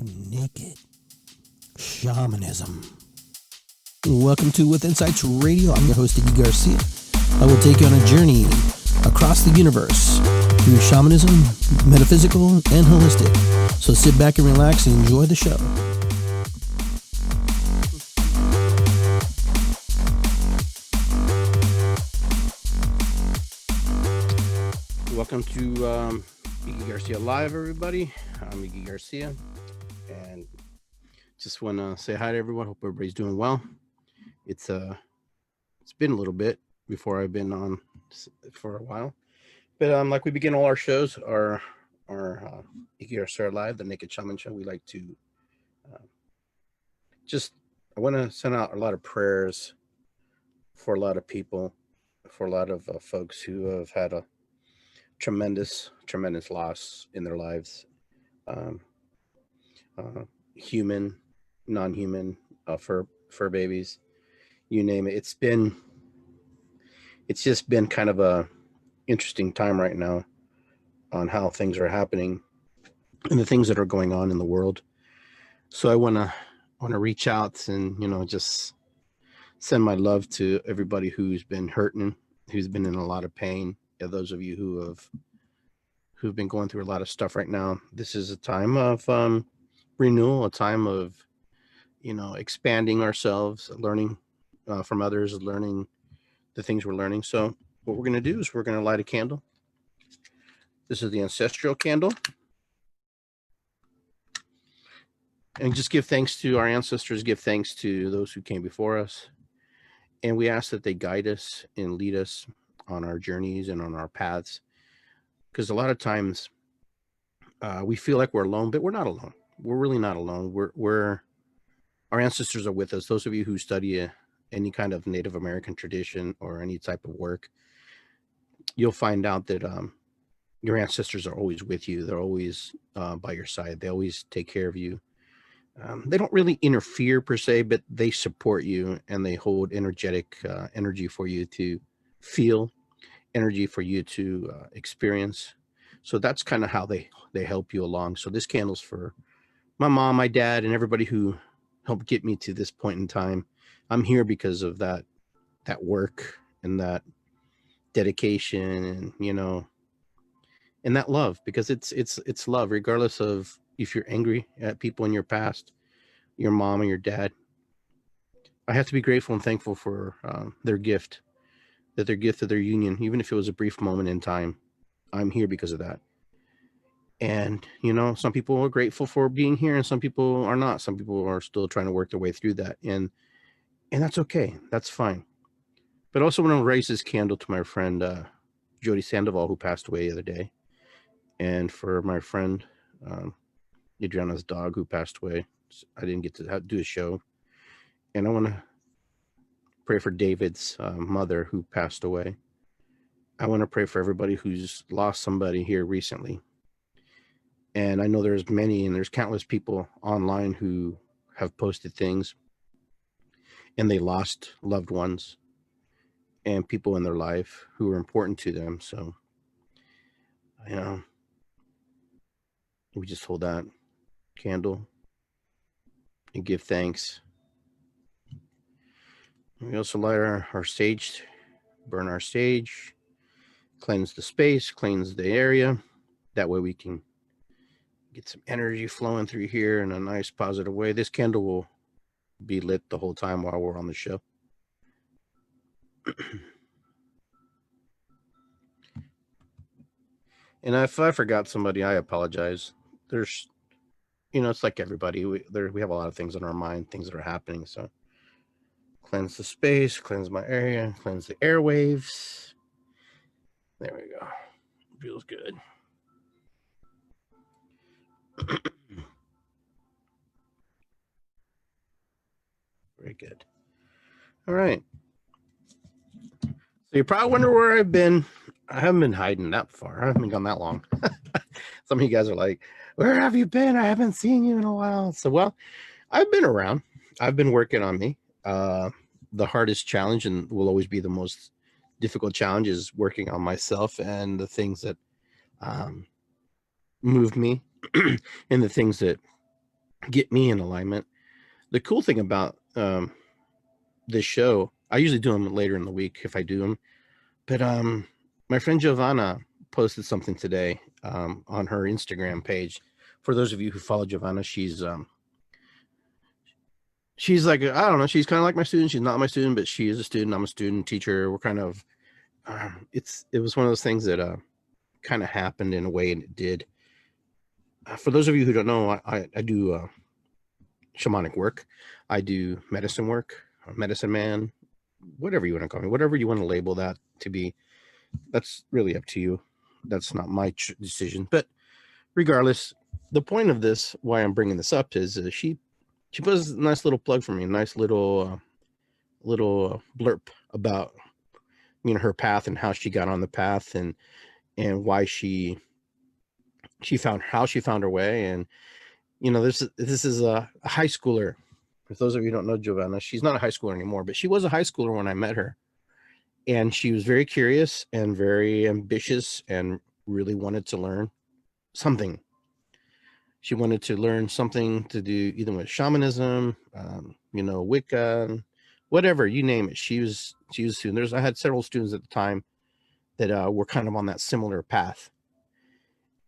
Naked Shamanism. Welcome to With Insights Radio. I'm your host, Iggy Garcia. I will take you on a journey across the universe through shamanism, metaphysical, and holistic. So sit back and relax and enjoy the show. Welcome to Iggy Garcia Live, everybody. I'm Iggy Garcia, and just want to say hi to everyone. Hope everybody's doing well. It's been a little bit before I've been on for a while, but like we begin all our shows, our Iggy Garcia Live, the Naked Shaman show, we like to I want to send out a lot of prayers for a lot of people, for a lot of folks who have had a tremendous loss in their lives, human, non-human, fur babies, you name it. It's just been kind of a interesting time right now on how things are happening and the things that are going on in the world. So I want to reach out and just send my love to everybody who's been hurting, who's been in a lot of pain. Those of you who've been going through a lot of stuff right now. This is a time of renewal, a time of expanding ourselves, learning from others, learning the things we're learning. So what we're going to do is we're going to light a candle. This is the ancestral candle, and just give thanks to our ancestors, give thanks to those who came before us, and we ask that they guide us and lead us on our journeys and on our paths. Because a lot of times we feel like we're alone, but we're not alone. We're really not alone. Our ancestors are with us. Those of you who study any kind of Native American tradition or any type of work, you'll find out that your ancestors are always with you. They're always by your side. They always take care of you. They don't really interfere per se, but they support you, and they hold energetic energy for you to feel, energy for you to experience. So that's kind of how they help you along. So this candle's for my mom, my dad, and everybody who helped get me to this point in time. I'm here because of that work and that dedication, and that love, because it's love, regardless of if you're angry at people in your past, your mom or your dad. I have to be grateful and thankful for their gift of their union, even if it was a brief moment in time. I'm here because of that. And, some people are grateful for being here and some people are not. Some people are still trying to work their way through that. And that's okay. That's fine. But I also want to raise this candle to my friend, Jody Sandoval, who passed away the other day. And for my friend, Adriana's dog, who passed away. I didn't get to do a show. And I want to pray for David's mother, who passed away. I want to pray for everybody who's lost somebody here recently. And I know there's countless people online who have posted things and they lost loved ones and people in their life who are important to them. So, we just hold that candle and give thanks. We also light our sage, burn our sage, cleanse the space, cleanse the area. That way we can get some energy flowing through here in a nice positive way. This candle will be lit the whole time while we're on the show. And if I forgot somebody, I apologize. There's, it's like everybody. We have a lot of things on our mind, things that are happening. So cleanse the space, cleanse my area, cleanse the airwaves. There we go. Feels good. Very good. All right. So you probably wonder where I've been. I haven't been hiding that far. I haven't been gone that long. Some of you guys are like, where have you been? I haven't seen you in a while. So, well, I've been around. I've been working on me. The hardest challenge, and will always be the most difficult challenge, is working on myself and the things that move me and the things that get me in alignment. The cool thing about this show, I usually do them later in the week if I do them, but my friend Giovanna posted something today on her Instagram page. For those of you who follow Giovanna, she's like, I don't know, she's kind of like my student. She's not my student, but she is a student. I'm a student, teacher. We're kind of it was one of those things that kind of happened in a way, and it did. For those of you who don't know, I do shamanic work. I do medicine work, medicine man, whatever you want to call me, whatever you want to label that to be. That's really up to you. That's not my decision. But regardless, the point of this, why I'm bringing this up, is she puts a nice little plug for me, a nice little blurb about her path and how she got on the path, and why she found how she found her way. And this is a high schooler. For those of you who don't know Giovanna, she's not a high schooler anymore, but she was a high schooler when I met her. And she was very curious and very ambitious and really wanted to learn something. She wanted to learn something to do either with shamanism, Wicca, whatever, you name it. She was a student. I had several students at the time that were kind of on that similar path.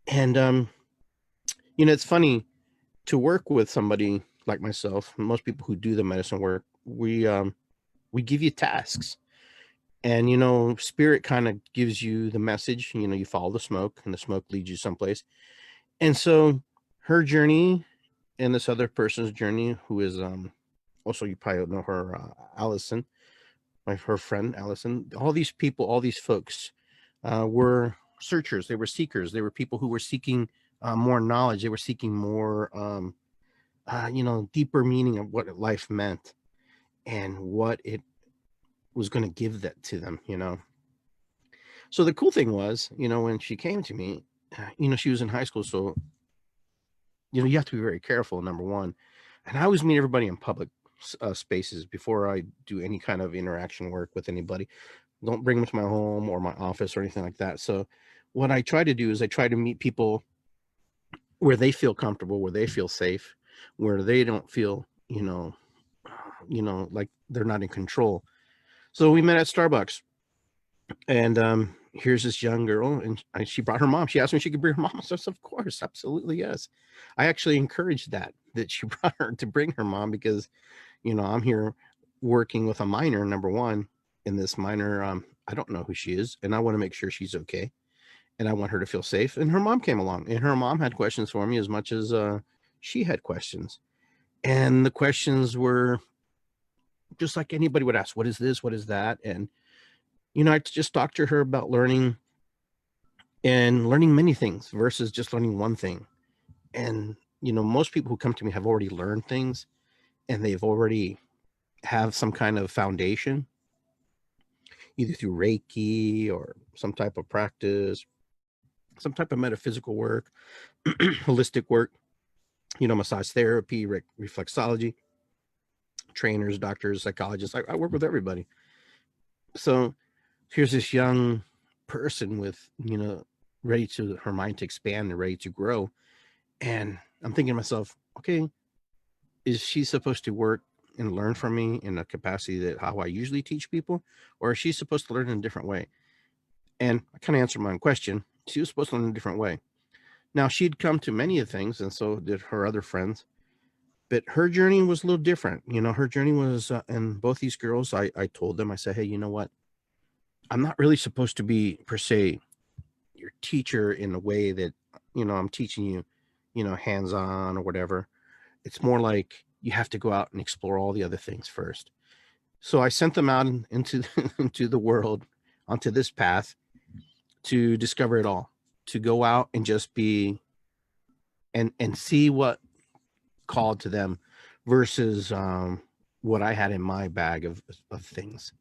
And it's funny to work with somebody like myself. Most people who do the medicine work, we give you tasks, and spirit kind of gives you the message. You follow the smoke, and the smoke leads you someplace. And so her journey and this other person's journey, who is also, you probably know her, Allison, her friend Allison. All these people, all these folks were searchers. They were seekers. They were people who were seeking more knowledge. They were seeking more deeper meaning of what life meant and what it was going to give that to them. So the cool thing was, when she came to me, she was in high school, so you have to be very careful, number one. And I always meet everybody in public spaces before I do any kind of interaction work with anybody. Don't bring them to my home or my office or anything like that. So what I try to do is I try to meet people where they feel comfortable, where they feel safe, where they don't feel, like they're not in control. So we met at Starbucks, and here's this young girl, and she brought her mom. She asked me if she could bring her mom. So I said, of course, absolutely, yes. I actually encouraged that she brought her to bring her mom, because I'm here working with a minor, number one, and this minor, I don't know who she is, and I want to make sure she's okay, and I want her to feel safe. And her mom came along, and her mom had questions for me as much as she had questions. And the questions were just like anybody would ask, what is this? What is that? And, I just talked to her about learning many things versus just learning one thing. And, most people who come to me have already learned things, and they've already have some kind of foundation, either through Reiki or some type of practice, some type of metaphysical work, holistic work, massage therapy, reflexology, trainers, doctors, psychologists. I work with everybody. So here's this young person with, ready to, her mind to expand and ready to grow. And I'm thinking to myself, okay, is she supposed to work and learn from me in a capacity that how I usually teach people, or is she supposed to learn in a different way? And I kind of answered my own question. She was supposed to learn in a different way. Now, she'd come to many of things, and so did her other friends, but her journey was a little different. Her journey was, and both these girls, I told them, I said, hey, you know what? I'm not really supposed to be, per se, your teacher in a way that, I'm teaching you, hands-on or whatever. It's more like you have to go out and explore all the other things first. So I sent them out into into the world, onto this path, to discover it all, to go out and just be and see what called to them versus what I had in my bag of things.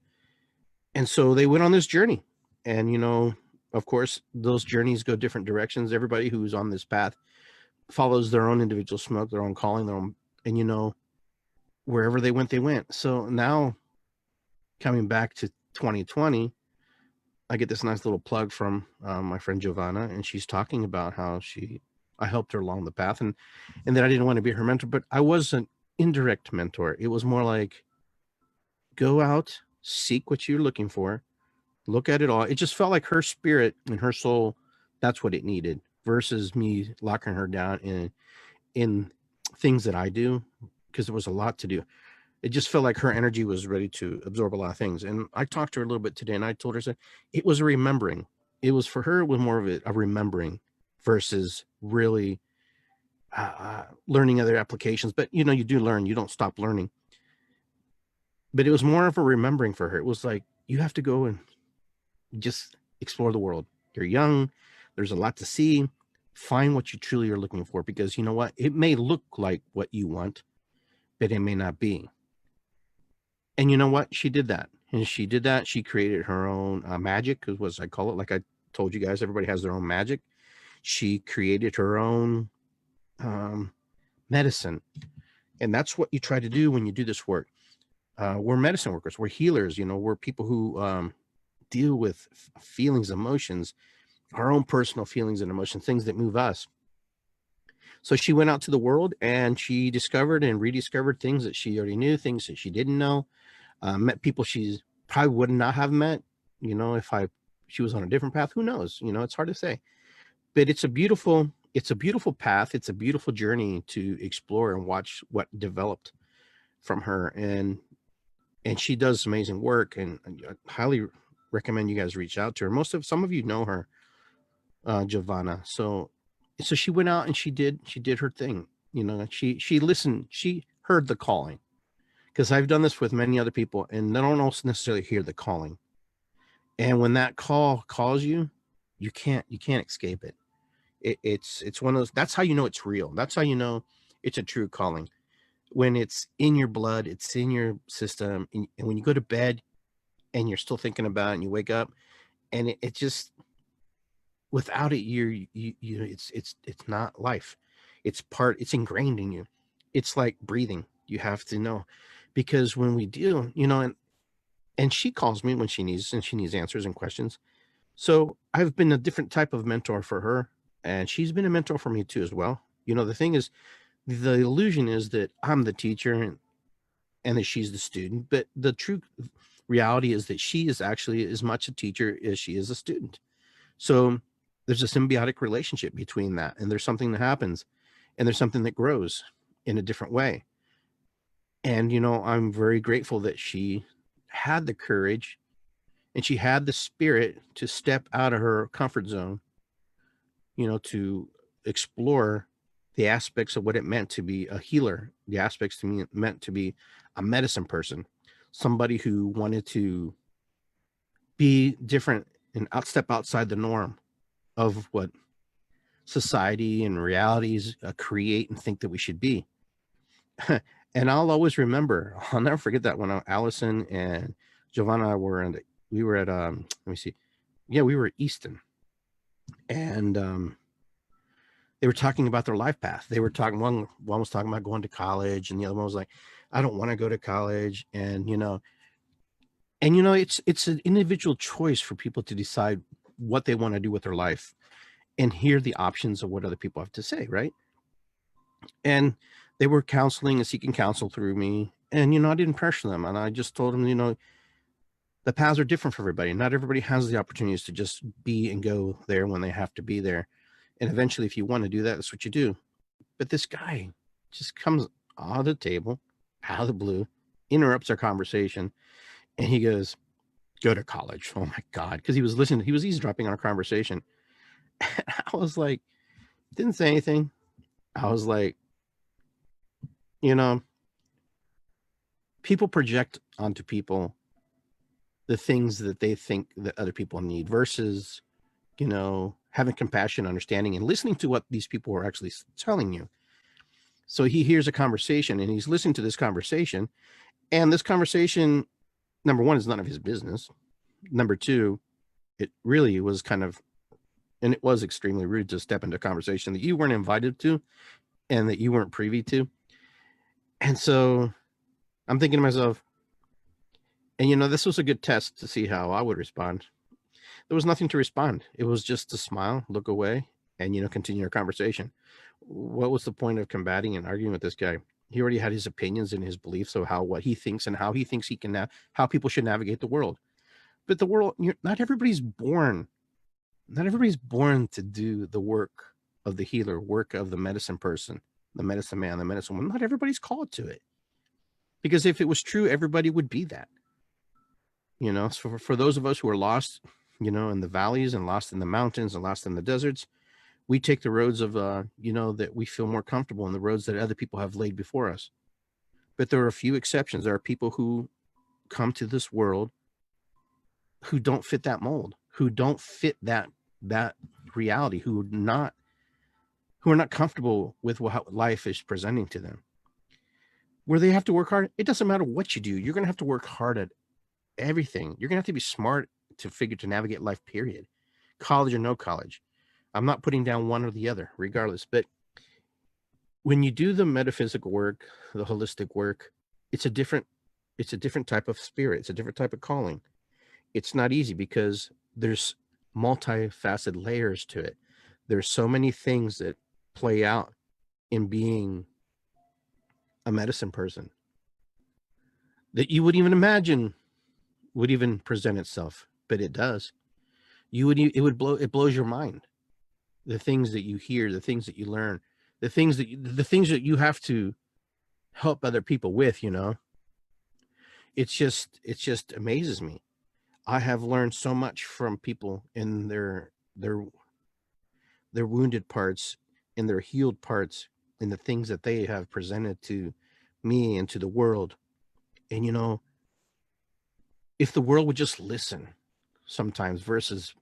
And so they went on this journey, and of course those journeys go different directions. Everybody who's on this path follows their own individual smoke, their own calling, their own, and wherever they went. So now, coming back to 2020, I get this nice little plug from my friend Giovanna, and she's talking about how she I helped her along the path, and that I didn't want to be her mentor, but I was an indirect mentor. It was more like, go out, seek what you're looking for, look at it all. It just felt like her spirit and her soul, that's what it needed, versus me locking her down in things that I do, because there was a lot to do. It just felt like her energy was ready to absorb a lot of things. And I talked to her a little bit today, and I told her, it was a remembering. It was, for her, it was more of a remembering versus really learning other applications. But you do learn, you don't stop learning. But it was more of a remembering for her. It was like, you have to go and just explore the world. You're young, there's a lot to see. Find what you truly are looking for, because you know what, it may look like what you want, but it may not be. And you know what, she did that. And she created her own magic, because what I call it, like I told you guys, everybody has their own magic. She created her own medicine. And that's what you try to do when you do this work. We're medicine workers, we're healers, we're people who deal with feelings, emotions, our own personal feelings and emotions, things that move us. So she went out to the world and she discovered and rediscovered things that she already knew, things that she didn't know, met people she probably would not have met, if she was on a different path. Who knows? It's hard to say. But it's a beautiful path. It's a beautiful journey to explore and watch what developed from her. And she does amazing work, and I highly recommend you guys reach out to her. Some of you know her, Giovanna. So she went out and she did her thing. She listened, she heard the calling, because I've done this with many other people, and they don't also necessarily hear the calling. And when that call calls you, you can't escape it. It's one of those. That's how you know it's real. That's how you know it's a true calling. When it's in your blood, it's in your system, and when you go to bed and you're still thinking about it, and you wake up, and it just, without it, it's not life. It's ingrained in you. It's like breathing. You have to know, because when we deal, and she calls me when she needs answers and questions. So I've been a different type of mentor for her, and she's been a mentor for me too as well. The thing is, the illusion is that I'm the teacher and that she's the student, but the true reality is that she is actually as much a teacher as she is a student. So there's a symbiotic relationship between that, and there's something that happens, and there's something that grows in a different way. And I'm very grateful that she had the courage and she had the spirit to step out of her comfort zone, to explore the aspects of what it meant to be a healer, the aspects to me it meant to be a medicine person, somebody who wanted to be different and step outside the norm of what society and realities create and think that we should be. And I'll always remember, I'll never forget that when Allison and Giovanna we were at let me see, yeah, we were at Easton, and they were talking about their life path. They were talking, one was talking about going to college, and the other one was like, I don't want to go to college. And it's an individual choice for people to decide what they want to do with their life and hear the options of what other people have to say, right? And they were counseling and seeking counsel through me, and I didn't pressure them, and I just told them, the paths are different for everybody. Not everybody has the opportunities to just be and go there when they have to be there. And eventually, if you want to do that, that's what you do. But this guy just comes out of the table, out of the blue, interrupts our conversation, and he goes, go to college. Oh my God. Because he was listening, he was eavesdropping on our conversation. And I was like, didn't say anything. I was like, people project onto people the things that they think that other people need, versus, having compassion, understanding, and listening to what these people are actually telling you. So he hears a conversation and he's listening to this conversation, and this conversation, number one, is none of his business. Number two, it really was and it was extremely rude to step into a conversation that you weren't invited to and that you weren't privy to. And so I'm thinking to myself, and this was a good test to see how I would respond. There was nothing to respond. It was just to smile, look away, and, you know, continue our conversation. What was the point of combating and arguing with this guy? He already had his opinions and his beliefs of what he thinks and how he thinks he can how people should navigate the world. But the world, not everybody's born. Not everybody's born to do the work of the healer, work of the medicine person, the medicine man, the medicine woman. Not everybody's called to it. Because if it was true, everybody would be that. You know, so for those of us who are lost, you know, in the valleys and lost in the mountains and lost in the deserts, we take the roads of, you know, that we feel more comfortable in, the roads that other people have laid before us. But there are a few exceptions. There are people who come to this world who don't fit that mold, who don't fit that reality, who are not comfortable with what life is presenting to them. Where they have to work hard. It doesn't matter what you do. You're going to have to work hard at everything. You're going to have to be smart to navigate life, period. College or no college. I'm not putting down one or the other, regardless. But when you do the metaphysical work, the holistic work, it's a different type of spirit. It's a different type of calling. It's not easy because there's multifaceted layers to it. There's so many things that play out in being a medicine person that you wouldn't even imagine would even present itself, but it does. It blows your mind. The things that you hear, the things that you learn, the things that you have to help other people with, you know. It just amazes me. I have learned so much from people in their wounded parts, in their healed parts, in the things that they have presented to me and to the world. And, you know, if the world would just listen sometimes versus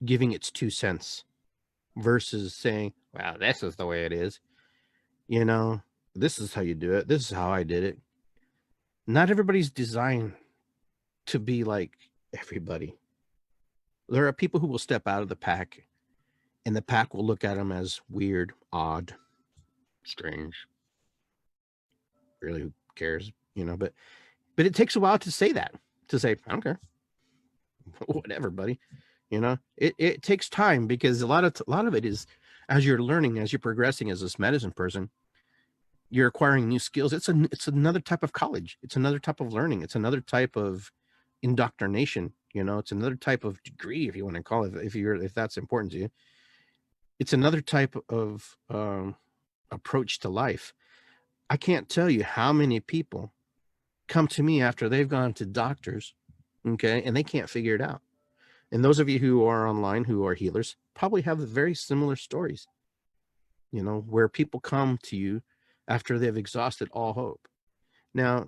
giving its 2 cents, versus saying, well, this is the way it is, you know, this is how you do it, this is how I did it. Not everybody's designed to be like everybody. There are people who will step out of the pack, and the pack will look at them as weird, odd, strange. Really, who cares, you know? But it takes a while to say that, to say, I don't care. Whatever, buddy. You know, it takes time, because a lot of it is, as you're learning, as you're progressing as this medicine person, you're acquiring new skills. It's another type of college. It's another type of learning. It's another type of indoctrination. You know, it's another type of degree, if you want to call it, if that's important to you. It's another type of approach to life. I can't tell you how many people come to me after they've gone to doctors, okay, and they can't figure it out. And those of you who are online, who are healers, probably have very similar stories, you know, where people come to you after they've exhausted all hope. Now,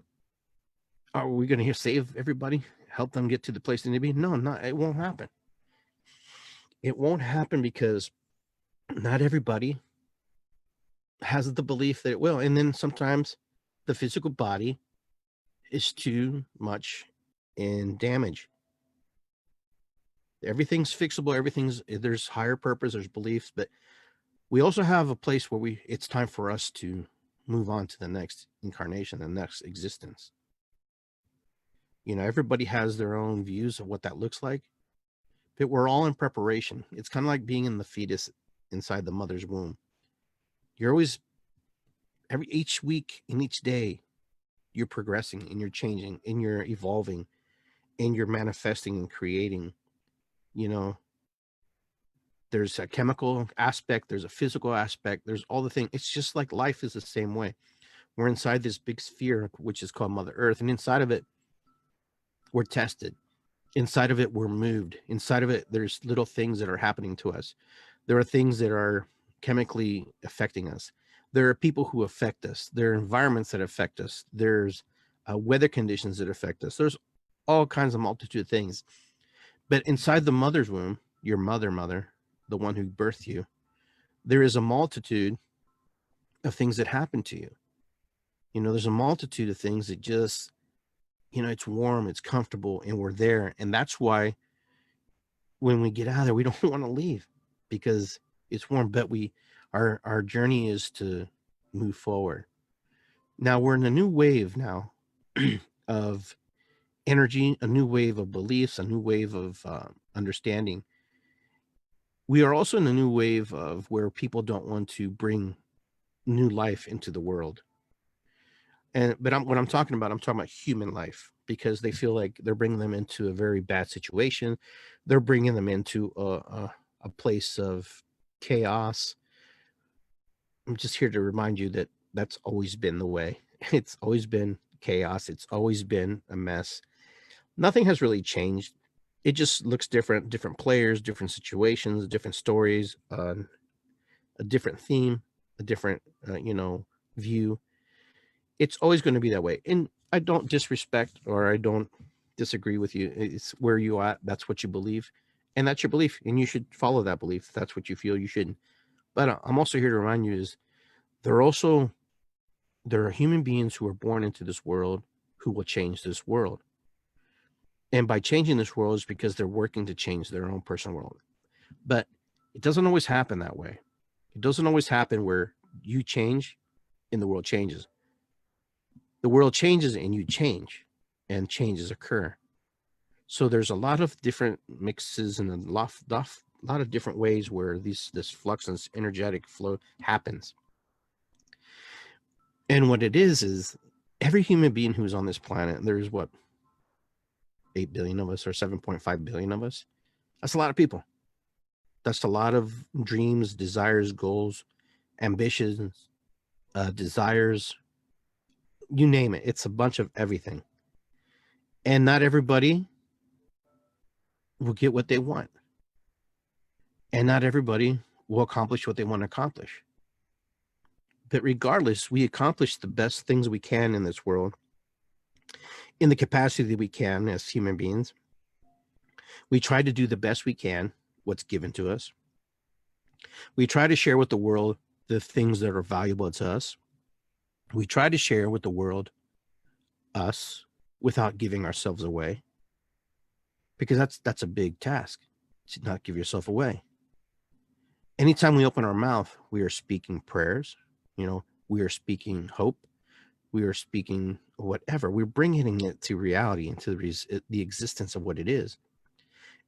are we going to save everybody, help them get to the place they need to be? No, it won't happen. It won't happen because not everybody has the belief that it will. And then sometimes the physical body is too much in damage. Everything's fixable. There's higher purpose, there's beliefs, but we also have a place where it's time for us to move on to the next incarnation, the next existence. You know, everybody has their own views of what that looks like, but we're all in preparation. It's kind of like being in the fetus inside the mother's womb. You're always, each week and each day, you're progressing and you're changing and you're evolving and you're manifesting and creating. You know, there's a chemical aspect, there's a physical aspect, there's all the things. It's just like life is the same way. We're inside this big sphere, which is called Mother Earth, and inside of it, we're tested. Inside of it, we're moved. Inside of it, there's little things that are happening to us. There are things that are chemically affecting us. There are people who affect us. There are environments that affect us. There's weather conditions that affect us. There's all kinds of multitude of things. But inside the mother's womb, your mother, the one who birthed you, there is a multitude of things that happen to you. You know, there's a multitude of things that just, you know, it's warm, it's comfortable, and we're there. And that's why when we get out of there, we don't want to leave, because it's warm, but our journey is to move forward. Now we're in a new wave now of energy, a new wave of beliefs, a new wave of understanding. We are also in a new wave of where people don't want to bring new life into the world. What I'm talking about, I'm talking about human life, because they feel like they're bringing them into a very bad situation. They're bringing them into a place of chaos. I'm just here to remind you that that's always been the way. It's always been chaos. It's always been a mess. Nothing has really changed. It just looks different, different players, different situations, different stories, a different theme, a different, view. It's always going to be that way. And I don't disrespect or I don't disagree with you. It's where you are. That's what you believe. And that's your belief. And you should follow that belief. If that's what you feel, you shouldn't. But I'm also here to remind you is there are also, there are human beings who are born into this world who will change this world. And by changing this world is because they're working to change their own personal world. But it doesn't always happen that way. It doesn't always happen where you change and the world changes. The world changes and you change, and changes occur. So there's a lot of different mixes and a lot of different ways where this flux and this energetic flow happens. And what it is every human being who's on this planet, there's what, 8 billion of us or 7.5 billion of us. That's a lot of people. That's a lot of dreams, desires, goals, ambitions, desires, you name it. It's a bunch of everything. And not everybody will get what they want. And not everybody will accomplish what they want to accomplish. But regardless, we accomplish the best things we can in this world in the capacity that we can as human beings. We try to do the best we can, what's given to us. We try to share with the world the things that are valuable to us. We try to share with the world us without giving ourselves away, because that's a big task, to not give yourself away. Anytime we open our mouth, we are speaking prayers, we are speaking hope, we are speaking whatever. We're bringing it to reality, into the existence of what it is.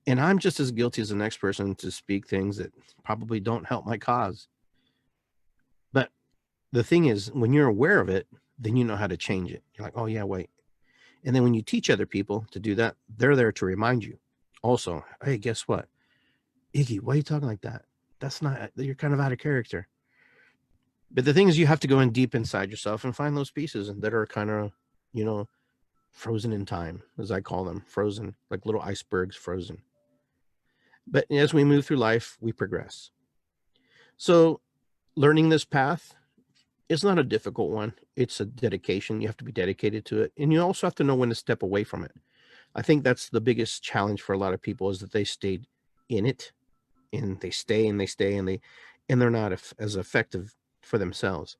And I'm just as guilty as the next person to speak things that probably don't help my cause. But the thing is, when you're aware of it, then you know how to change it. You're like, oh yeah, wait. And then when you teach other people to do that, they're there to remind you also, hey, guess what? Iggy, why are you talking like that? That's not, you're kind of out of character. But the thing is, you have to go in deep inside yourself and find those pieces that are kind of, frozen in time, as I call them, frozen, like little icebergs frozen. But as we move through life, we progress. So learning this path is not a difficult one. It's a dedication. You have to be dedicated to it. And you also have to know when to step away from it. I think that's the biggest challenge for a lot of people, is that they stayed in it and they stay and they stay and they're not as effective for themselves.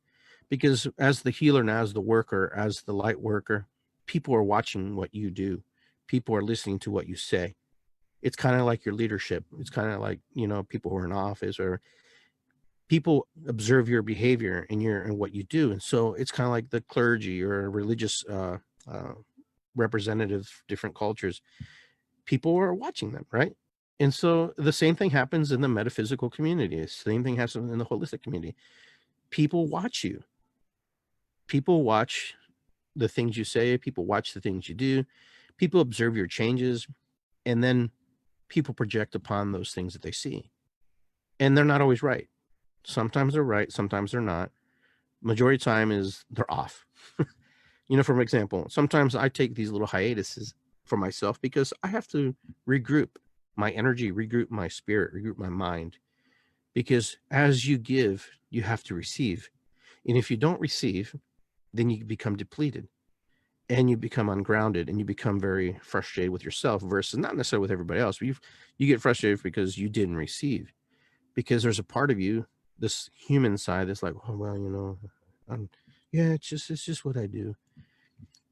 Because as the healer and as the worker, as the light worker, people are watching what you do. People are listening to what you say. It's kind of like your leadership. It's kind of like, people who are in office, or people observe your behavior and what you do. And so it's kind of like the clergy or religious representative, different cultures. People are watching them, right? And so the same thing happens in the metaphysical community. The same thing happens in the holistic community. People watch you. People watch the things you say. People watch the things you do. People observe your changes. And then people project upon those things that they see. And they're not always right. Sometimes they're right. Sometimes they're not. Majority of the time is they're off. For example, sometimes I take these little hiatuses for myself because I have to regroup my energy, regroup my spirit, regroup my mind. Because as you give, you have to receive. And if you don't receive, then you become depleted and you become ungrounded and you become very frustrated with yourself, versus not necessarily with everybody else. But you get frustrated because you didn't receive, because there's a part of you, this human side, that's like, oh, well, yeah, it's just what I do.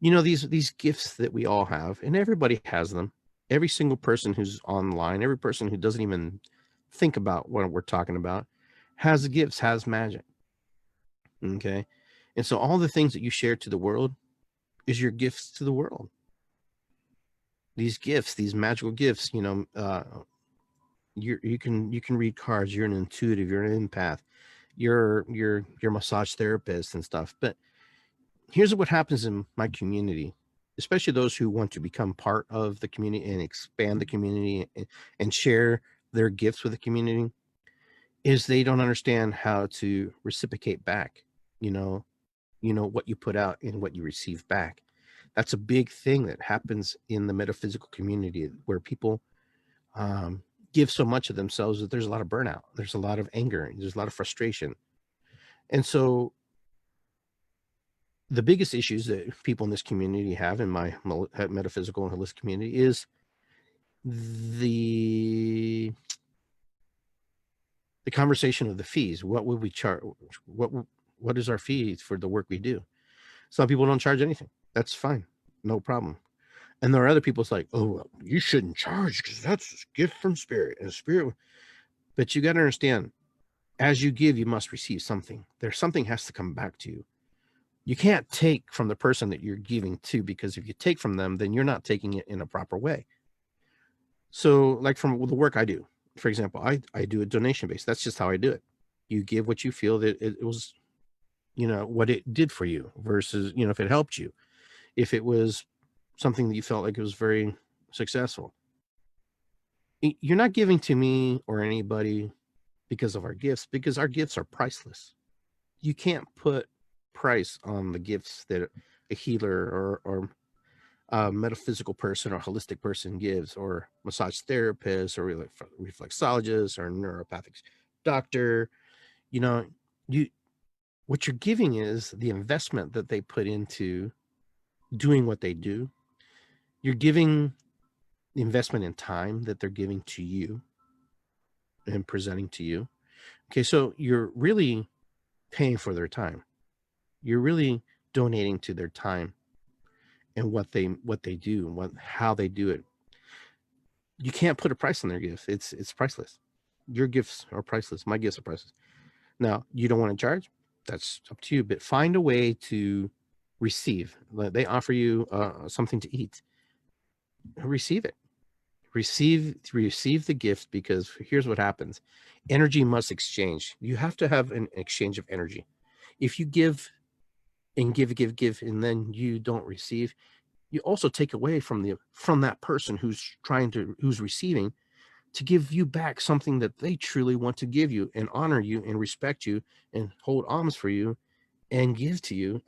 These gifts that we all have, and everybody has them. Every single person who's online, every person who doesn't even think about what we're talking about, has gifts, has magic. Okay. And so all the things that you share to the world is your gifts to the world. These gifts, these magical gifts, You can read cards. You're an intuitive. You're an empath. You're a massage therapist and stuff. But here's what happens in my community, especially those who want to become part of the community and expand the community and share their gifts with the community, is they don't understand how to reciprocate back. You know, what you put out and what you receive back. That's a big thing that happens in the metaphysical community, where people um, give so much of themselves that there's a lot of burnout, there's a lot of anger, there's a lot of frustration. And so the biggest issues that people in this community have, in my metaphysical and holistic community, is the conversation of the fees. What would we charge? What is our fees for the work we do? Some people don't charge anything. That's fine, no problem. And there are other people, it's like, oh, well, you shouldn't charge because that's a gift from spirit, and spirit. But you got to understand, as you give, you must receive something. There's something has to come back to you. You can't take from the person that you're giving to, because if you take from them, then you're not taking it in a proper way. So, like from the work I do, for example, I do a donation base. That's just how I do it. You give what you feel that it was, what it did for you, versus, if it helped you, if it was something that you felt like it was very successful. You're not giving to me or anybody because of our gifts, because our gifts are priceless. You can't put price on the gifts that a healer or a metaphysical person or holistic person gives, or massage therapist or reflexologist or neuropathic doctor. You know, you what you're giving is the investment that they put into doing what they do. You're giving the investment in time that they're giving to you and presenting to you. Okay, so you're really paying for their time. You're really donating to their time and what they do and how they do it. You can't put a price on their gift. It's priceless. Your gifts are priceless. My gifts are priceless. Now, you don't want to charge? That's up to you, but find a way to receive. They offer you something to eat. Receive it. Receive the gift, because here's what happens. Energy must exchange. You have to have an exchange of energy. If you give and give, and then you don't receive, you also take away from that person who's receiving, to give you back something that they truly want to give you, and honor you and respect you and hold alms for you and give to you,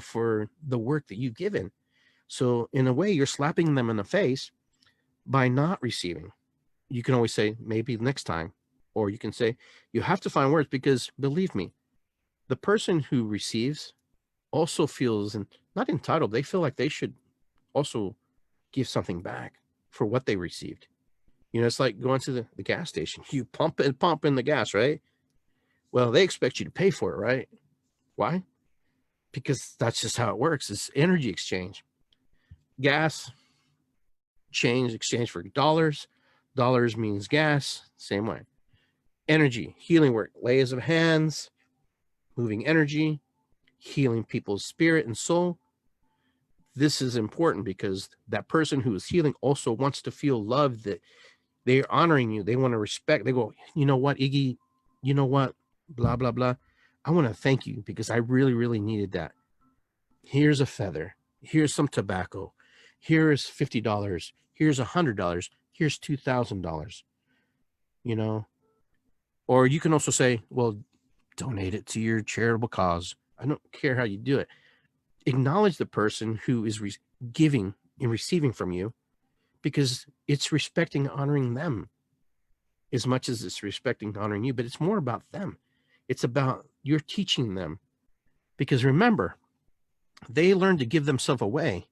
for the work that you've given. So in a way, you're slapping them in the face by not receiving. You can always say, maybe next time, or you can say, you have to find words, because believe me, the person who receives also feels not entitled. They feel like they should also give something back for what they received. It's like going to the gas station. You pump in the gas, right? Well, they expect you to pay for it, right? Why? Because that's just how it works. It's energy exchange. Gas exchange for dollars. Dollars means gas. Same way. Energy, healing work, layers of hands, moving energy, healing people's spirit and soul. This is important, because that person who is healing also wants to feel loved, that they're honoring you. They want to respect. They go, you know what, Iggy, you know what, blah, blah, blah. I want to thank you, because I really, really needed that. Here's a feather. Here's some tobacco. Here's $50. Here's $100. Here's $2,000. Or you can also say, well, donate it to your charitable cause. I don't care how you do it. Acknowledge the person who is giving and receiving from you, because it's respecting, honoring them as much as it's respecting, honoring you. But it's more about them. It's about you're teaching them, because remember, they learn to give themselves away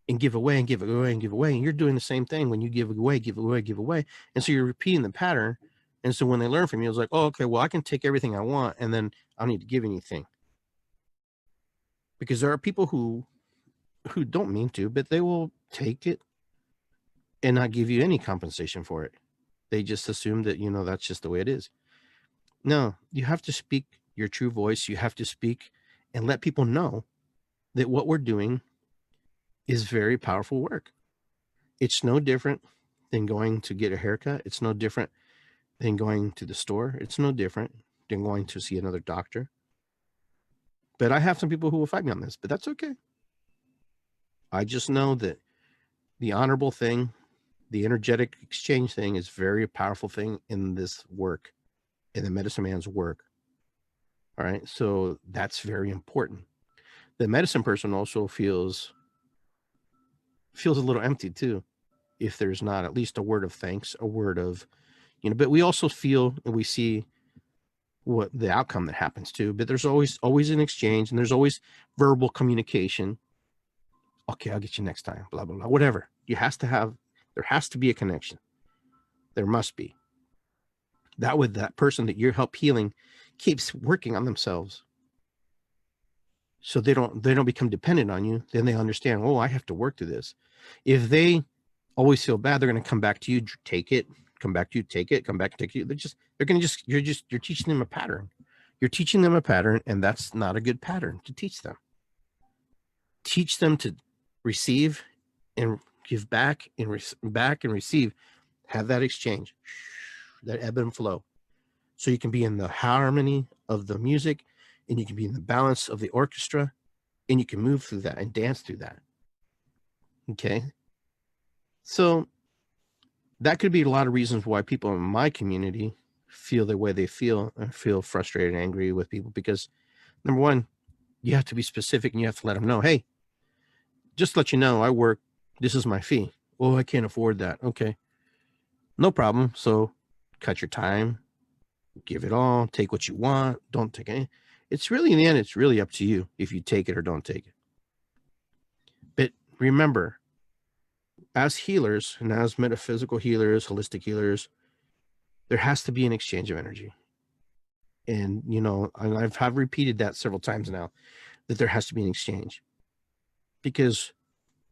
and give away and give away and give away. And you're doing the same thing when you give away, give away, give away. And so you're repeating the pattern. And so when they learn from you, it's like, oh, okay, well, I can take everything I want, and then I don't need to give anything. Because there are people who don't mean to, but they will take it and not give you any compensation for it. They just assume that, that's just the way it is. No, you have to speak your true voice. You have to speak and let people know that what we're doing is very powerful work. It's no different than going to get a haircut. It's no different than going to the store. It's no different than going to see another doctor. But I have some people who will fight me on this, but that's okay. I just know that the honorable thing, the energetic exchange thing is very powerful thing in this work, in the medicine man's work. All right. So that's very important. The medicine person also feels a little empty too, if there's not at least a word of thanks, a word of, but we also feel and we see what the outcome that happens too. But there's always an exchange, and there's always verbal communication. Okay, I'll get you next time, blah, blah, blah, whatever. There has to be a connection. There must be. That way that person that you help healing keeps working on themselves. So they don't become dependent on you. Then they understand, oh, I have to work through this. If they always feel bad, they're going to come back to you, take it, come back to you, take it, come back, take you. You're teaching them a pattern. You're teaching them a pattern, and that's not a good pattern to teach them. Teach them to receive and give back and receive. Have that exchange, that ebb and flow. So you can be in the harmony of the music, and you can be in the balance of the orchestra, and you can move through that and dance through that. Okay. So that could be a lot of reasons why people in my community feel the way they feel and feel frustrated and angry with people, because number one, you have to be specific and you have to let them know, hey, just to let you know, I work, this is my fee. Oh, I can't afford that. Okay. No problem. So cut your time, give it all, take what you want, don't take any. It's really, in the end, it's really up to you if you take it or don't take it. But remember, as healers and as metaphysical healers, holistic healers, there has to be an exchange of energy. And, and I've repeated that several times now, that there has to be an exchange. Because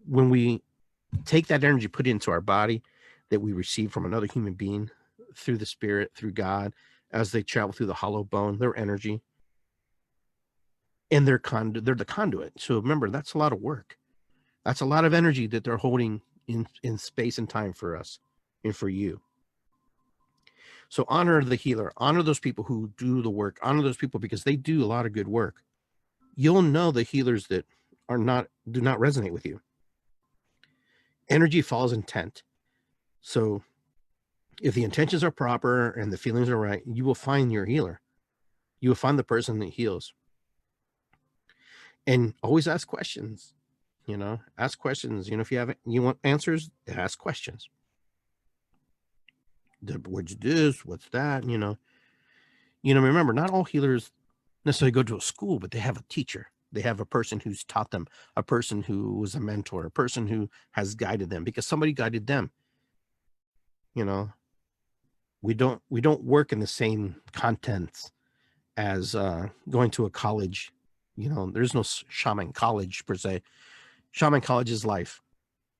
when we take that energy, put it into our body that we receive from another human being through the spirit, through God, as they travel through the hollow bone, their energy, and they're the conduit. So remember, that's a lot of work. That's a lot of energy that they're holding in space and time for us and for you. So honor the healer, honor those people who do the work, honor those people because they do a lot of good work. You'll know the healers that do not resonate with you. Energy follows intent. So if the intentions are proper and the feelings are right, you will find your healer. You will find the person that heals. And always ask questions. Ask questions. If you want answers, ask questions. What'd you do this? What's that? Remember, not all healers necessarily go to a school, but they have a teacher. They have a person who's taught them, a person who was a mentor, a person who has guided them because somebody guided them. We don't work in the same contents as going to a college. There's no shaman college per se. Shaman college is life.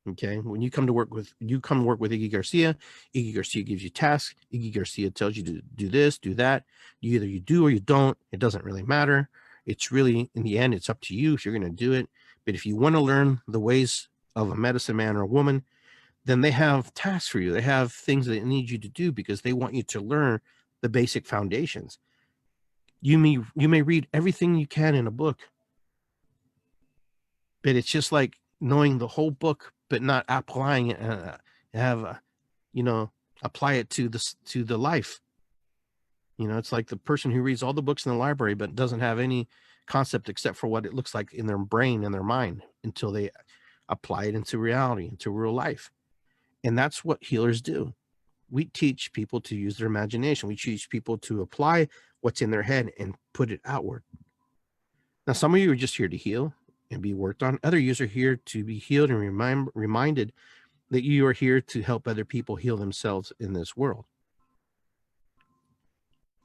Okay. When you come to work with Iggy Garcia gives you tasks. Iggy Garcia tells you to do this, do that. Either you do or you don't. It doesn't really matter. It's really, in the end, it's up to you if you're going to do it. But if you want to learn the ways of a medicine man or a woman, then they have tasks for you. They have things that they need you to do because they want you to learn the basic foundations. You may read everything you can in a book, but it's just like knowing the whole book, but not applying it. Apply it to the life. It's like the person who reads all the books in the library, but doesn't have any concept except for what it looks like in their brain and their mind until they apply it into reality, into real life. And that's what healers do. We teach people to use their imagination. We teach people to apply what's in their head and put it outward. Now, some of you are just here to heal and be worked on. Other yous are here to be healed and reminded that you are here to help other people heal themselves in this world.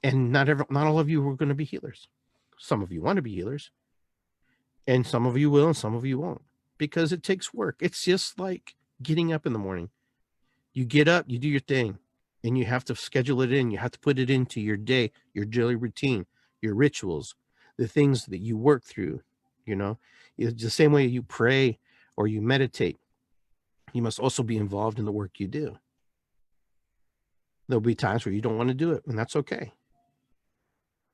And not all of you are going to be healers. Some of you want to be healers, and some of you will, and some of you won't, because it takes work. It's just like getting up in the morning. You get up, you do your thing, and you have to schedule it in. You have to put it into your day, your daily routine, your rituals, the things that you work through. It's the same way you pray or you meditate. You must also be involved in the work you do. There'll be times where you don't want to do it, and that's okay.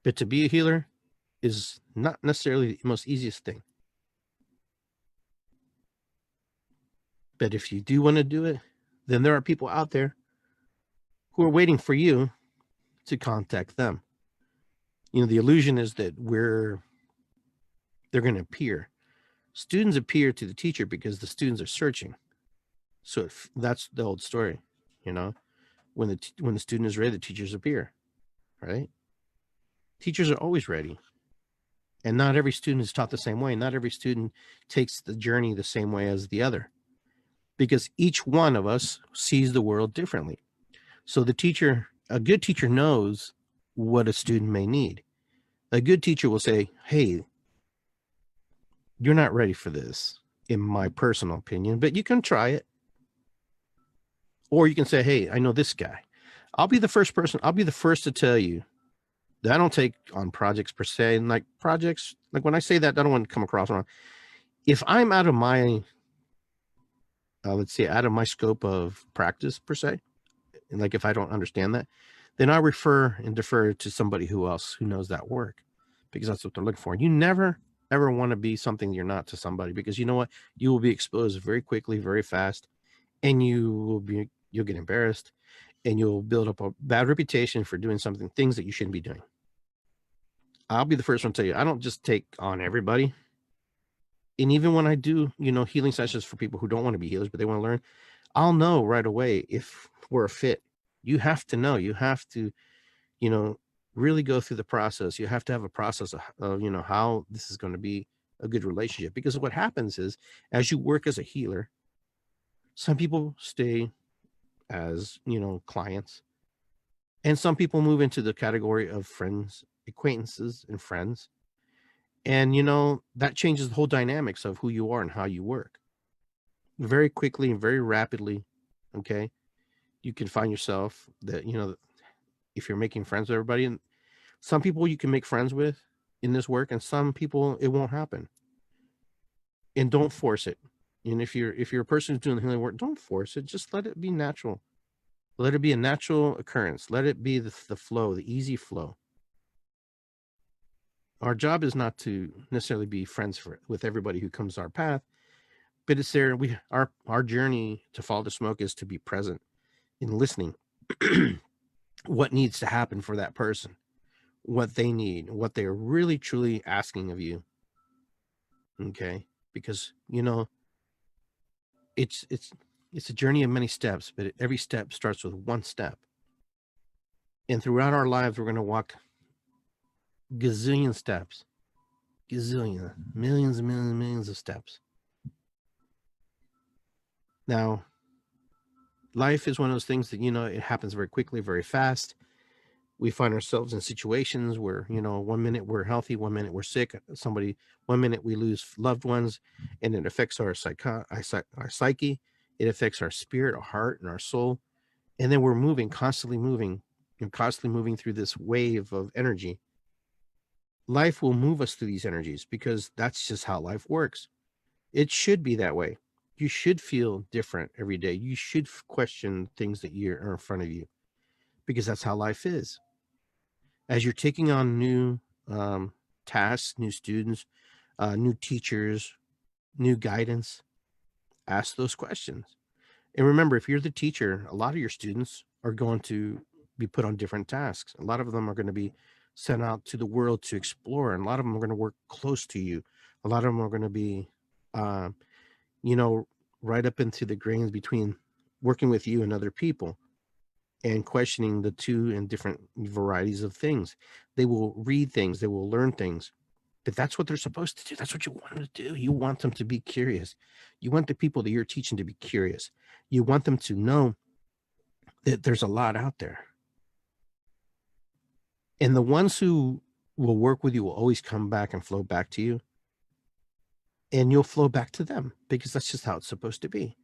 But to be a healer is not necessarily the most easiest thing. But if you do want to do it, then there are people out there who are waiting for you to contact them. You know, the illusion is that they're going to appear. Students appear to the teacher because the students are searching. So that's the old story, you know. When the student is ready, the teachers appear, right? Teachers are always ready. And not every student is taught the same way. Not every student takes the journey the same way as the other, because each one of us sees the world differently. So a good teacher knows what a student may need. A good teacher will say, hey, you're not ready for this, in my personal opinion, but you can try it. Or you can say, hey, I know this guy. I'll be the first to tell you that I don't take on projects per se. And like projects, like when I say that, I don't want to come across wrong. If I'm out of my, let's say, out of my scope of practice per se, and like if I don't understand that, then I refer and defer to somebody who knows that work, because that's what they're looking for. You never ever want to be something you're not to somebody, because you know what? You will be exposed very quickly, very fast, and you'll get embarrassed, and you'll build up a bad reputation for doing things that you shouldn't be doing. I'll be the first one to tell you, I don't just take on everybody. And even when I do, healing sessions for people who don't want to be healers, but they want to learn, I'll know right away if we're a fit. You have to know. You have to, really go through the process. You have to have a process of how this is going to be a good relationship. Because what happens is, as you work as a healer, some people stay as, clients, and some people move into the category of friends, acquaintances, and friends. And, that changes the whole dynamics of who you are and how you work very quickly and very rapidly. Okay. You can find yourself that, if you're making friends with everybody, and some people you can make friends with in this work, and some people it won't happen. And don't force it. And if you're a person who's doing the healing work, don't force it. Just let it be natural. Let it be a natural occurrence. Let it be the flow, the easy flow. Our job is not to necessarily be friends with everybody who comes our path, but it's there. Our journey to follow the smoke is to be present in listening. What needs to happen for that person, what they need, what they're really truly asking of you. Okay, because it's a journey of many steps, but every step starts with one step. And throughout our lives, we're going to walk gazillion steps, gazillion, millions and millions and millions of steps. Now, life is one of those things that, it happens very quickly, very fast. We find ourselves in situations where, 1 minute we're healthy, 1 minute we're sick. 1 minute we lose loved ones, and it affects our psyche. It affects our spirit, our heart, and our soul. And then we're constantly moving through this wave of energy. Life will move us through these energies, because that's just how life works. It should be that way. You should feel different every day. You should question things that are in front of you, because that's how life is. As you're taking on new tasks, new students, new teachers, new guidance, ask those questions. And remember, if you're the teacher, a lot of your students are going to be put on different tasks. A lot of them are going to be sent out to the world to explore, and a lot of them are going to work close to you. A lot of them are going to be, right up into the grains between working with you and other people, and questioning the two and different varieties of things. They will read things, they will learn things, but that's what they're supposed to do. That's what you want them to do. You want them to be curious. You want the people that you're teaching to be curious. You want them to know that there's a lot out there. And the ones who will work with you will always come back and flow back to you. And you'll flow back to them, because that's just how it's supposed to be.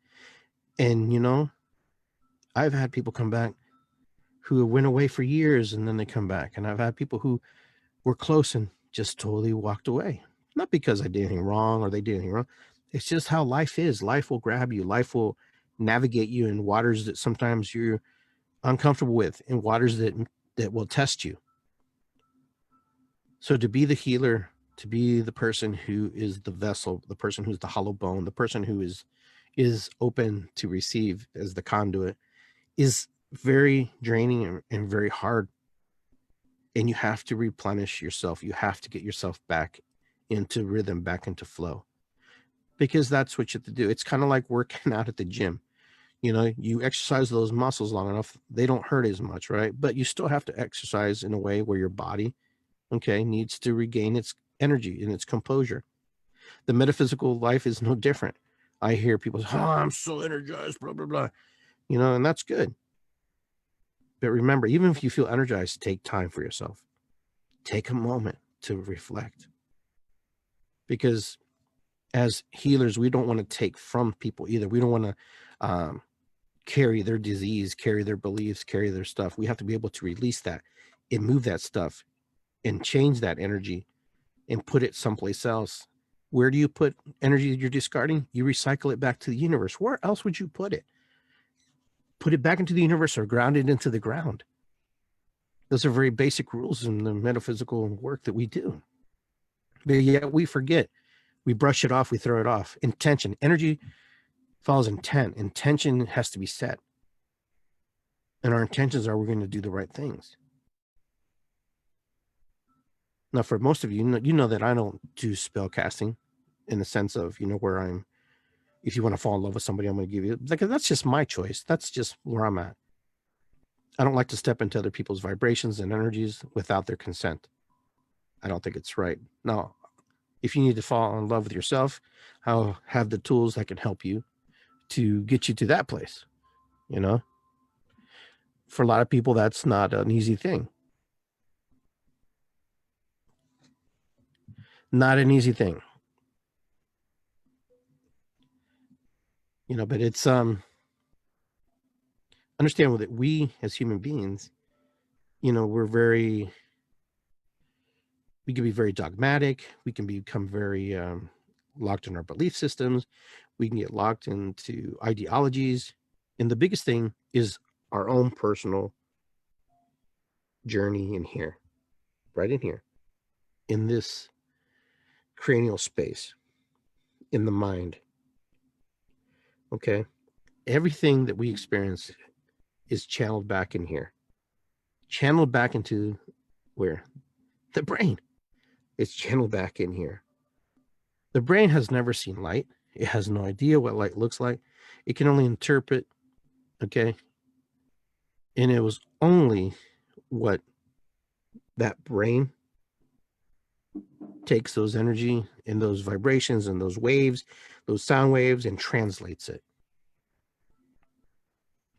And, I've had people come back who went away for years, and then they come back. And I've had people who were close and just totally walked away. Not because I did anything wrong or they did anything wrong. It's just how life is. Life will grab you. Life will navigate you in waters that sometimes you're uncomfortable with, in waters that will test you. So to be the healer, to be the person who is the vessel, the person who's the hollow bone, the person who is open to receive as the conduit, is very draining and very hard. And you have to replenish yourself. You have to get yourself back into rhythm, back into flow, because that's what you have to do. It's kind of like working out at the gym. You know, you exercise those muscles long enough, they don't hurt as much, right? But you still have to exercise in a way where your body, okay, needs to regain its energy and its composure. The metaphysical life is no different. I hear people say, oh, I'm so energized, blah, blah, blah. You know, and that's good. But remember, even if you feel energized, take time for yourself. Take a moment to reflect. Because as healers, we don't want to take from people either. We don't want to carry their disease, carry their beliefs, carry their stuff. We have to be able to release that and move that stuff and change that energy and put it someplace else. Where do you put energy that you're discarding? You recycle it back to the universe. Where else would you put it? Put it back into the universe or ground it into the ground. Those are very basic rules in the metaphysical work that we do. But yet we forget. We brush it off. We throw it off. Intention. Energy follows intent. Intention has to be set. And our intentions are we're going to do the right things. Now, for most of you, you know that I don't do spell casting in the sense of, you know, where I'm, if you want to fall in love with somebody, I'm going to give you, like, that's just my choice. That's just where I'm at. I don't like to step into other people's vibrations and energies without their consent. I don't think it's right. Now, if you need to fall in love with yourself, I'll have the tools that can help you to get you to that place. You know, for a lot of people, that's not an easy thing. Not an easy thing. You know, but it's understand that we as human beings, you know, we can be very dogmatic. We can become very locked in our belief systems. We can get locked into ideologies. And the biggest thing is our own personal journey in here, right in here, in this cranial space, in the mind. Okay. Everything that we experience is channeled back in here, channeled back into where? The brain. It's channeled back in here. The brain has never seen light. It has no idea what light looks like. It can only interpret, okay? And it was only what that brain takes those energy and those vibrations and those waves, those sound waves, and translates it.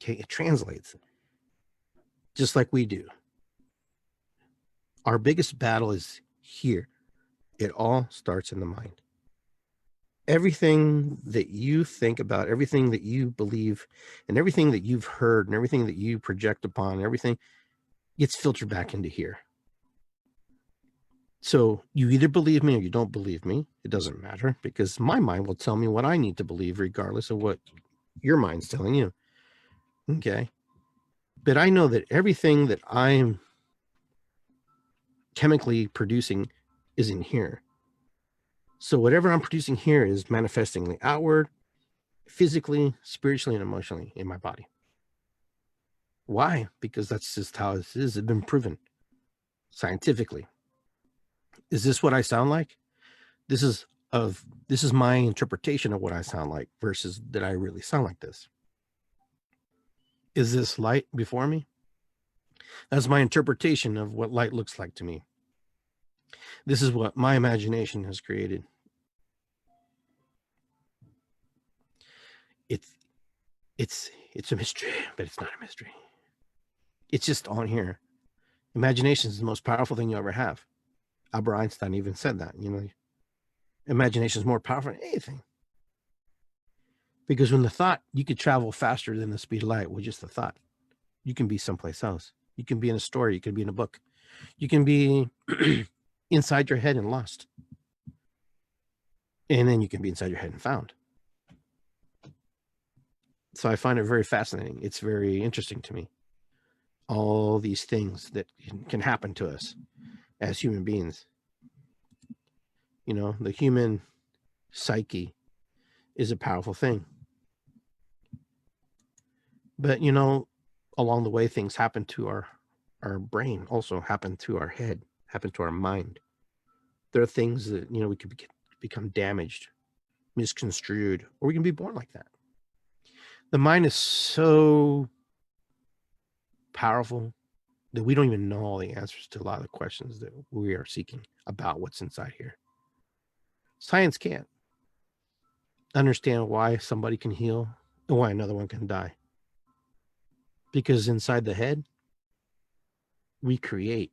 Okay, it translates it. Just like we do. Our biggest battle is here. It all starts in the mind. Everything that you think about, everything that you believe, and everything that you've heard, and everything that you project upon, everything gets filtered back into here. So you either believe me or you don't believe me. It doesn't matter, because my mind will tell me what I need to believe, regardless of what your mind's telling you. Okay. But I know that everything that I'm chemically producing is in here. So whatever I'm producing here is manifesting outward, physically, spiritually, and emotionally in my body. Why? Because that's just how it is. It's been proven scientifically. Is this what I sound like? This is my interpretation of what I sound like versus did I really sound like this? Is this light before me? That's my interpretation of what light looks like to me. This is what my imagination has created. It's a mystery, but it's not a mystery. It's just on here. Imagination is the most powerful thing you ever have. Albert Einstein even said that, you know, imagination is more powerful than anything. Because when the thought, you could travel faster than the speed of light with just the thought. You can be someplace else. You can be in a story. You can be in a book. You can be inside your head and lost. And then you can be inside your head and found. So I find it very fascinating. It's very interesting to me. all these things that can happen to us as human beings. You know, the human psyche is a powerful thing. But, you know, along the way, things happen to our brain, also happen to our head, happen to our mind. There are things that, you know, we could become damaged, misconstrued, or we can be born like that. The mind is so powerful that we don't even know all the answers to a lot of the questions that we are seeking about what's inside here. Science can't understand why somebody can heal and why another one can die. Because inside the head, we create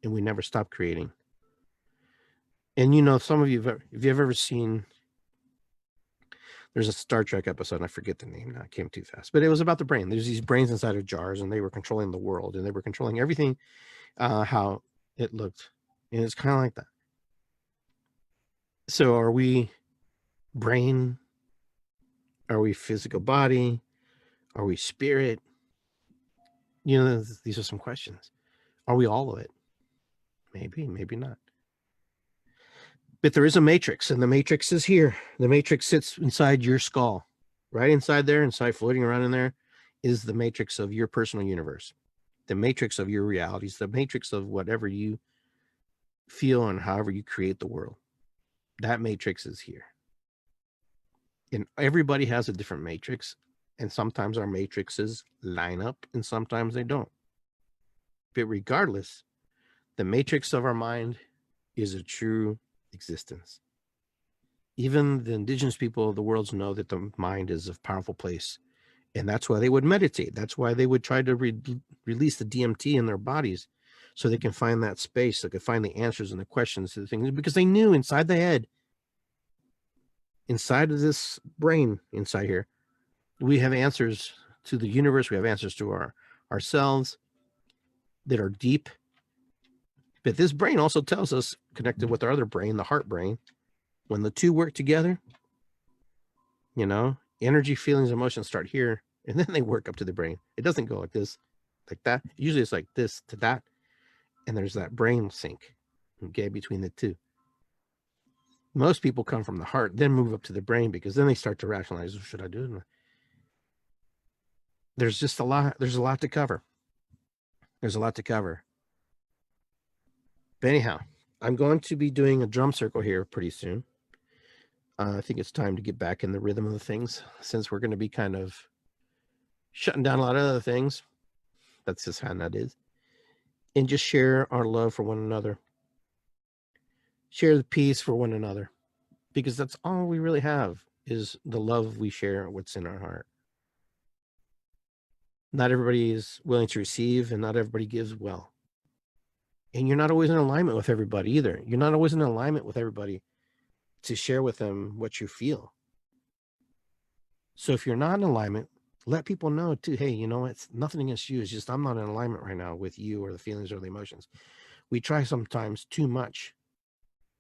and we never stop creating. And you know, some of you, if you've ever seen, there's a Star Trek episode, and I forget the name now, it came too fast, but it was about the brain. There's these brains inside of jars, and they were controlling the world, and they were controlling everything, how it looked. And it's kind of like that. So are we brain? Are we physical body? Are we spirit? You know, these are some questions. Are we all of it? Maybe, maybe not. But there is a matrix, and the matrix is here. The matrix sits inside your skull. Right inside there, inside floating around in there, is the matrix of your personal universe, the matrix of your realities, the matrix of whatever you feel and however you create the world. That matrix is here. And everybody has a different matrix. And sometimes our matrices line up and sometimes they don't. But regardless, the matrix of our mind is a true existence. Even the indigenous people of the world know that the mind is a powerful place. And that's why they would meditate. That's why they would try to release the DMT in their bodies so they can find that space, they could find the answers and the questions to the things, because they knew inside the head, inside of this brain, inside here, we have answers to the universe. We have answers to ourselves that are deep. But this brain also tells us, connected with our other brain, the heart brain, when the two work together, you know, energy, feelings, emotions start here, and then they work up to the brain. It doesn't go like this, like that. Usually it's like this to that, and there's that brain sync, okay, between the two. Most people come from the heart, then move up to the brain, because then they start to rationalize, what should I do? There's just a lot. There's a lot to cover. There's a lot to cover. But anyhow, I'm going to be doing a drum circle here pretty soon. I think it's time to get back in the rhythm of the things, since we're going to be kind of shutting down a lot of other things. That's just how that is. And just share our love for one another. Share the peace for one another. Because that's all we really have, is the love we share, what's in our heart. Not everybody is willing to receive, and not everybody gives well. And you're not always in alignment with everybody either. You're not always in alignment with everybody to share with them what you feel. So if you're not in alignment, let people know too, hey, you know, it's nothing against you. It's just I'm not in alignment right now with you or the feelings or the emotions. We try sometimes too much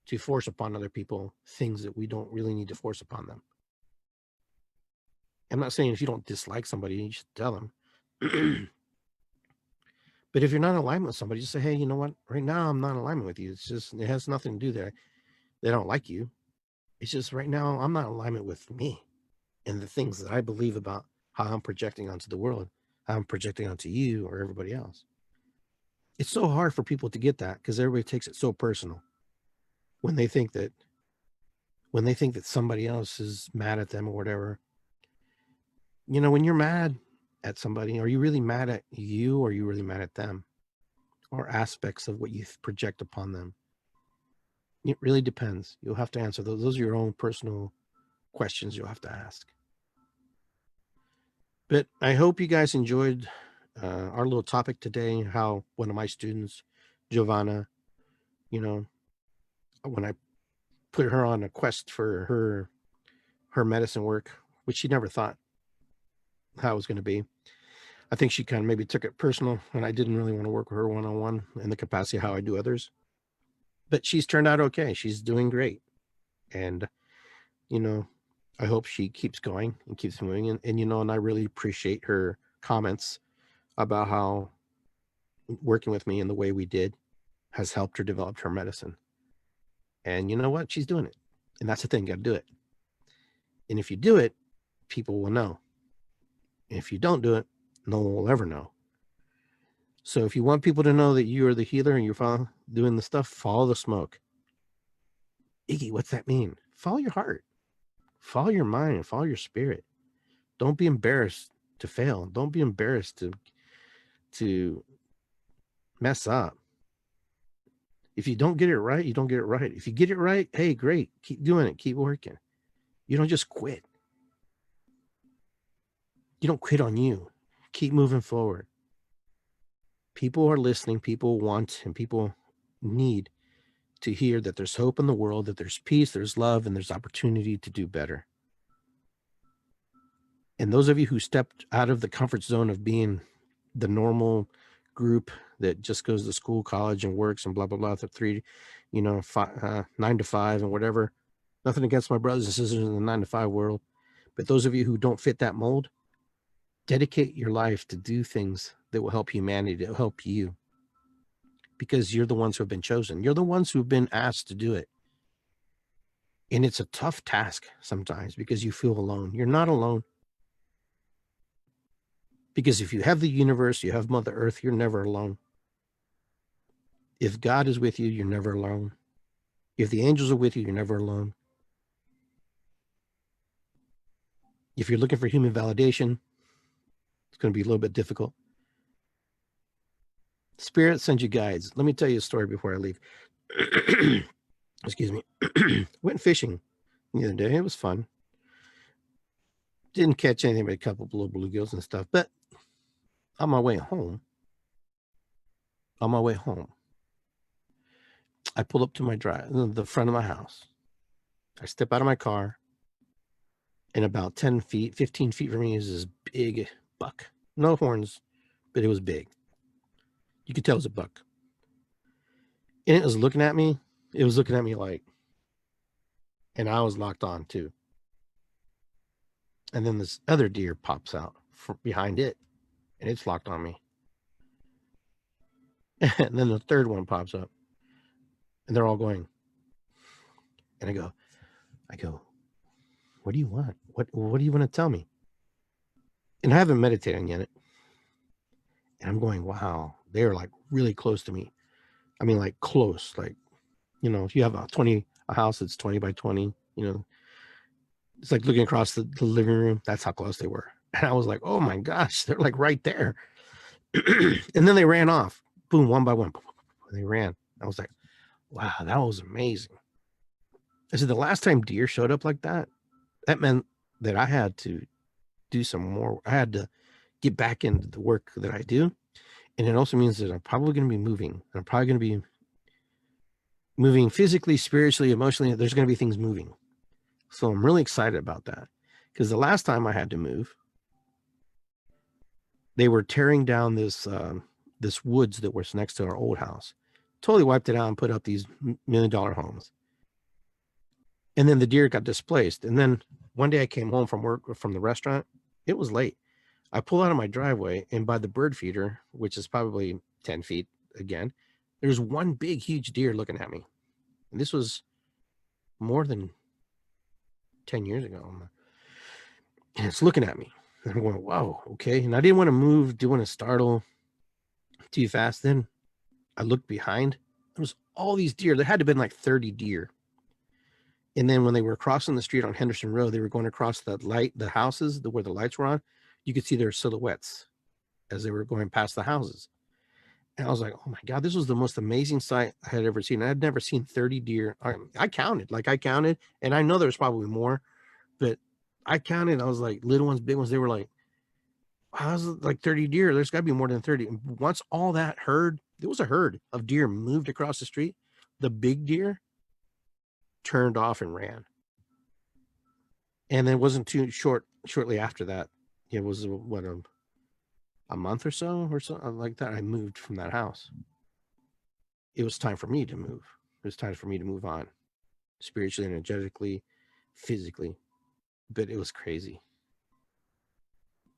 to force upon other people things that we don't really need to force upon them. I'm not saying if you don't dislike somebody, you should tell them. But if you're not in alignment with somebody, just say, hey, you know what? Right now, I'm not in alignment with you. It's just, it has nothing to do that they don't like you. It's just right now, I'm not in alignment with me and the things that I believe about how I'm projecting onto the world, how I'm projecting onto you or everybody else. It's so hard for people to get that because everybody takes it so personal when they think that somebody else is mad at them or whatever. You know, when you're mad at somebody, are you really mad at you or are you really mad at them or aspects of what you project upon them? It really depends. You'll have to answer those. Those are your own personal questions you'll have to ask. But I hope you guys enjoyed our little topic today, how one of my students, Giovanna, you know, when I put her on a quest for her medicine work, which she never thought how it was going to be. I think she kind of maybe took it personal, and I didn't really want to work with her one-on-one in the capacity of how I do others. But she's turned out okay. She's doing great. And, you know, I hope she keeps going and keeps moving. And you know, and I really appreciate her comments about how working with me in the way we did has helped her develop her medicine. And you know what? She's doing it. And that's the thing, you got to do it. And if you do it, people will know. If you don't do it, no one will ever know. So if you want people to know that you are the healer and you're doing the stuff, follow the smoke. Iggy, what's that mean? Follow your heart. Follow your mind. Follow your spirit. Don't be embarrassed to fail. Don't be embarrassed to mess up. If you don't get it right, you don't get it right. If you get it right, hey, great. Keep doing it. Keep working. You don't just quit. You don't quit on you. Keep moving forward. People are listening. People want and people need to hear that there's hope in the world, that there's peace, there's love, and there's opportunity to do better. And those of you who stepped out of the comfort zone of being the normal group that just goes to school, college, and works and blah, blah, blah, the 9 to 5 and whatever. Nothing against my brothers and sisters in the 9 to 5 world. But those of you who don't fit that mold, dedicate your life to do things that will help humanity, that will help you. Because you're the ones who have been chosen. You're the ones who've been asked to do it. And it's a tough task sometimes because you feel alone. You're not alone. Because if you have the universe, you have Mother Earth, you're never alone. If God is with you, you're never alone. If the angels are with you, you're never alone. If you're looking for human validation, it's going to be a little bit difficult. Spirit sends you guides. Let me tell you a story before I leave. Excuse me. Went fishing the other day. It was fun. Didn't catch anything but a couple of little bluegills and stuff. But on my way home, I pull up to my the front of my house. I step out of my car, and about 10 feet, 15 feet from me is this big buck. No horns, but it was big. You could tell it was a buck. And it was looking at me. It was looking at me like, and I was locked on too. And then this other deer pops out from behind it, and it's locked on me. And then the third one pops up, and they're all going. And I go, what do you want? What do you want to tell me? And I haven't meditated on yet. And I'm going, wow, they're like really close to me. I mean, like close, like, you know, if you have a house that's 20 by 20, you know, it's like looking across the living room. That's how close they were. And I was like, oh my gosh, they're like right there. And then they ran off, boom, one by one. They ran. I was like, wow, that was amazing. I said, the last time deer showed up like that, that meant that I had to do some more. I had to get back into the work that I do. And it also means that I'm probably going to be moving. I'm probably going to be moving physically, spiritually, emotionally. There's going to be things moving. So I'm really excited about that. Because the last time I had to move, they were tearing down this woods that was next to our old house. Totally wiped it out and put up these $1 million homes. And then the deer got displaced. And then one day I came home from work, from the restaurant. It was late. I pull out of my driveway, and by the bird feeder, which is probably 10 feet again, there's one big, huge deer looking at me. And this was more than 10 years ago. And it's looking at me. And I'm going, whoa, okay. And I didn't want to move, didn't want to startle too fast. Then I looked behind. There was all these deer. There had to have been like 30 deer. And then when they were crossing the street on Henderson Road, they were going across the houses where the lights were on. You could see their silhouettes as they were going past the houses. And I was like, oh my God, this was the most amazing sight I had ever seen. I had never seen 30 deer. I counted, and I know there's probably more, but I counted. I was like, little ones, big ones. They were like, wow, this is like 30 deer. There's got to be more than 30. And once all that herd, there was a herd of deer moved across the street. The big deer turned off and ran. And then it wasn't shortly after that, it was a month or so like that, I moved from that house. It was time for me to move. It was time for me to move on, spiritually, energetically, physically. But it was crazy.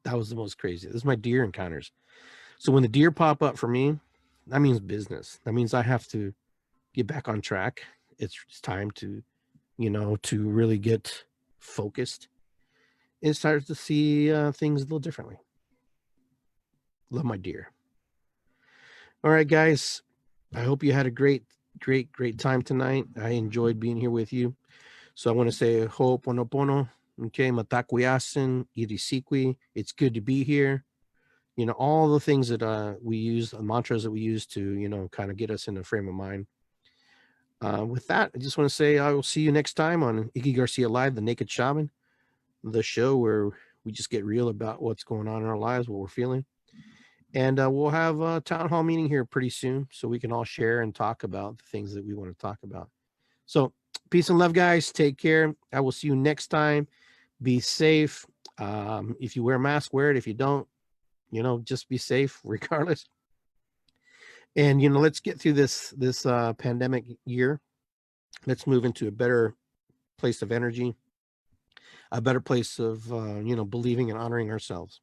That was the most crazy. This is my deer encounters. So when the deer pop up for me, that means business. That means I have to get back on track. It's time to, to really get focused and start to see things a little differently. Love my deer. All right, guys. I hope you had a great time tonight. I enjoyed being here with you. So I want to say ho'oponopono, okay, matakuyasin, irisikwi. It's good to be here. All the things that we use, the mantras that we use to, kind of get us in a frame of mind. With that, I just want to say I will see you next time on Iggy Garcia Live, the Naked Shaman, the show where we just get real about what's going on in our lives, what we're feeling. And we'll have a town hall meeting here pretty soon so we can all share and talk about the things that we want to talk about. So peace and love, guys. Take care. I will see you next time. Be safe. If you wear a mask, wear it. If you don't, just be safe regardless. And, let's get through this pandemic year. Let's move into a better place of energy, a better place of, believing and honoring ourselves.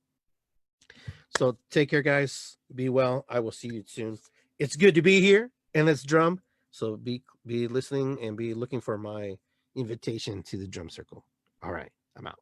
So take care, guys. Be well. I will see you soon. It's good to be here, and let's drum. So be listening and be looking for my invitation to the drum circle. All right, I'm out.